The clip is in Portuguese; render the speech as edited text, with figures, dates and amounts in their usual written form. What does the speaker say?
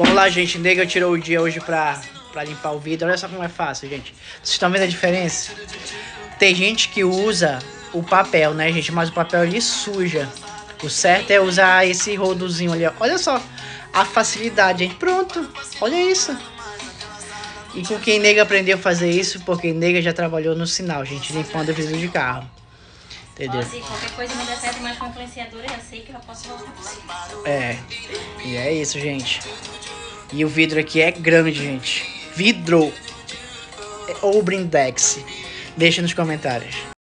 Vamos lá, gente. Nega tirou o dia hoje pra limpar o vidro. Olha só como é fácil, gente. Vocês estão vendo a diferença? Tem gente que usa o papel, né, gente? Mas o papel ali suja. O certo é usar esse rodozinho ali, ó. Olha só a facilidade, gente. Pronto. Olha isso. E com quem nega aprendeu a fazer isso, porque nega já trabalhou no sinal, gente, limpando o vidro de carro. Entendeu? Se qualquer coisa não der certo, mais com influenciadora, eu sei que eu posso voltar pra você. É. E é isso, gente. E o vidro aqui é grande, gente. Vidro ou blindex? Deixa nos comentários.